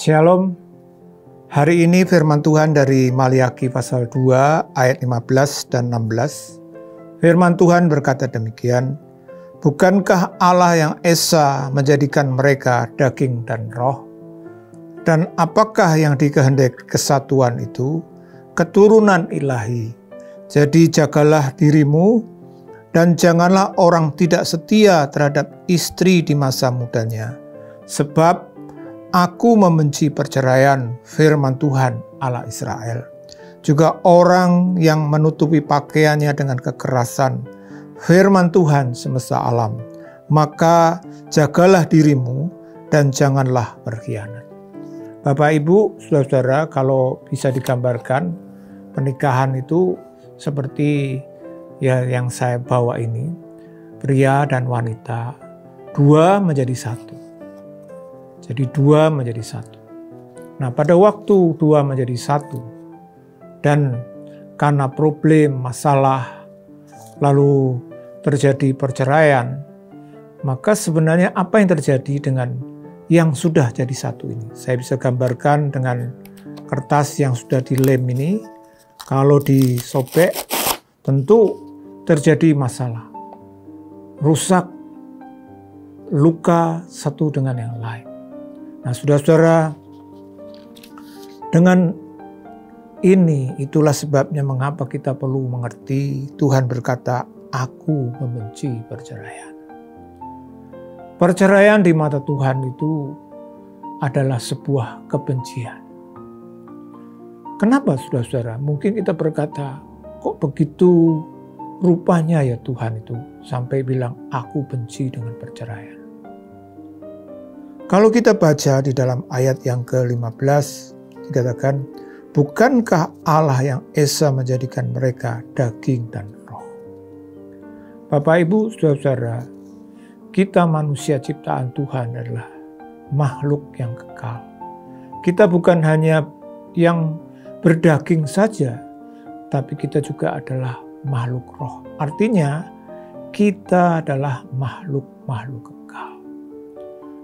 Shalom. Hari ini firman Tuhan dari Maliaki pasal 2 ayat 15 dan 16. Firman Tuhan berkata demikian, "Bukankah Allah yang esa menjadikan mereka daging dan roh? Dan apakah yang dikehendaki kesatuan itu? Keturunan ilahi. Jadi jagalah dirimu dan janganlah orang tidak setia terhadap istri di masa mudanya. Sebab Aku membenci perceraian, firman Tuhan Allah Israel. Juga orang yang menutupi pakaiannya dengan kekerasan, firman Tuhan semesta alam. Maka jagalah dirimu dan janganlah berkhianat." Bapak Ibu, saudara-saudara, kalau bisa digambarkan, pernikahan itu seperti yang saya bawa ini. Pria dan wanita, dua menjadi satu. Jadi dua menjadi satu. Nah, pada waktu dua menjadi satu dan karena problem, masalah, lalu terjadi perceraian, maka sebenarnya apa yang terjadi dengan yang sudah jadi satu ini? Saya bisa gambarkan dengan kertas yang sudah dilem ini. Kalau disobek, tentu terjadi masalah. Rusak, luka satu dengan yang lain. Nah, saudara-saudara, dengan ini itulah sebabnya mengapa kita perlu mengerti Tuhan berkata, "Aku membenci perceraian." Perceraian di mata Tuhan itu adalah sebuah kebencian. Kenapa, saudara-saudara? Mungkin kita berkata, kok begitu rupanya ya Tuhan itu sampai bilang, "Aku benci dengan perceraian." Kalau kita baca di dalam ayat yang ke-15, dikatakan, "Bukankah Allah yang esa menjadikan mereka daging dan roh?" Bapak Ibu, saudara-saudara, kita manusia ciptaan Tuhan adalah makhluk yang kekal. Kita bukan hanya yang berdaging saja, tapi kita juga adalah makhluk roh. Artinya, kita adalah makhluk-makhluk kekal.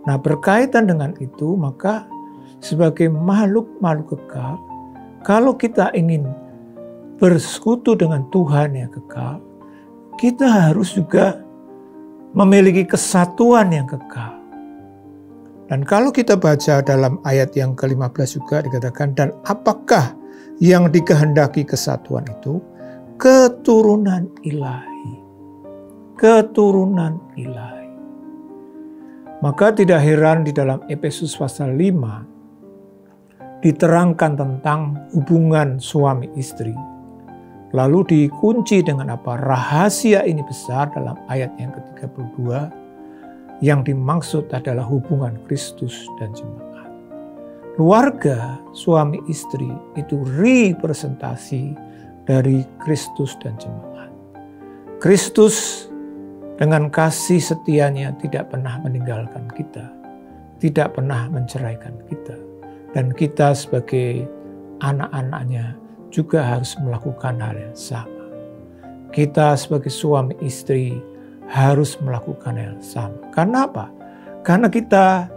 Nah, berkaitan dengan itu, maka sebagai makhluk-makhluk kekal, kalau kita ingin bersekutu dengan Tuhan yang kekal, kita harus juga memiliki kesatuan yang kekal. Dan kalau kita baca dalam ayat yang ke-15 juga dikatakan, "Dan apakah yang dikehendaki kesatuan itu? Keturunan ilahi." Keturunan ilahi. Maka tidak heran di dalam Efesus pasal 5 diterangkan tentang hubungan suami istri. Lalu dikunci dengan apa? Rahasia ini besar dalam ayat yang ke-32 yang dimaksud adalah hubungan Kristus dan jemaat. Keluarga suami istri itu representasi dari Kristus dan jemaat. Kristus dengan kasih setianya tidak pernah meninggalkan kita, tidak pernah menceraikan kita. Dan kita sebagai anak-anaknya juga harus melakukan hal yang sama. Kita sebagai suami istri harus melakukan hal yang sama. Karena apa? Karena kita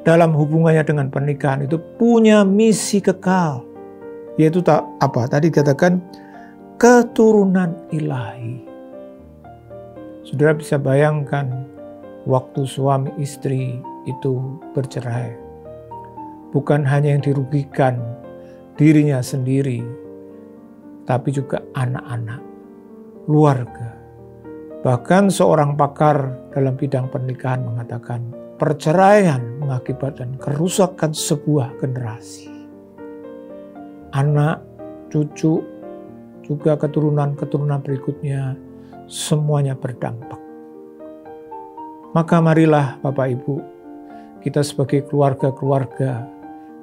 dalam hubungannya dengan pernikahan itu punya misi kekal. Yaitu apa? Tadi dikatakan keturunan ilahi. Saudara bisa bayangkan waktu suami istri itu bercerai. Bukan hanya yang dirugikan dirinya sendiri, tapi juga anak-anak, keluarga. Bahkan seorang pakar dalam bidang pernikahan mengatakan, perceraian mengakibatkan kerusakan sebuah generasi. Anak, cucu, juga keturunan-keturunan berikutnya, semuanya berdampak. Maka marilah Bapak Ibu, kita sebagai keluarga-keluarga,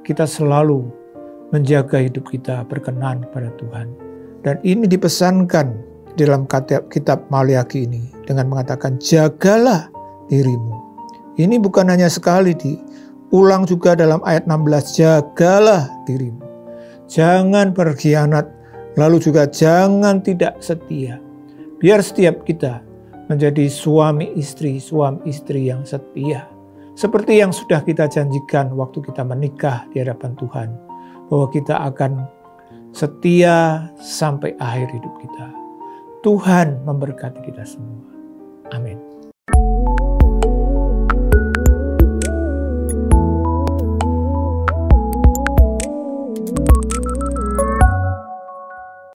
kita selalu menjaga hidup kita berkenan kepada Tuhan. Dan ini dipesankan dalam kitab Maliaki ini dengan mengatakan, "Jagalah dirimu." Ini bukan hanya sekali diulang juga dalam ayat 16, "Jagalah dirimu." Jangan berkhianat, lalu juga jangan tidak setia. Biar setiap kita menjadi suami istri yang setia. Seperti yang sudah kita janjikan waktu kita menikah di hadapan Tuhan, bahwa kita akan setia sampai akhir hidup kita. Tuhan memberkati kita semua. Amin.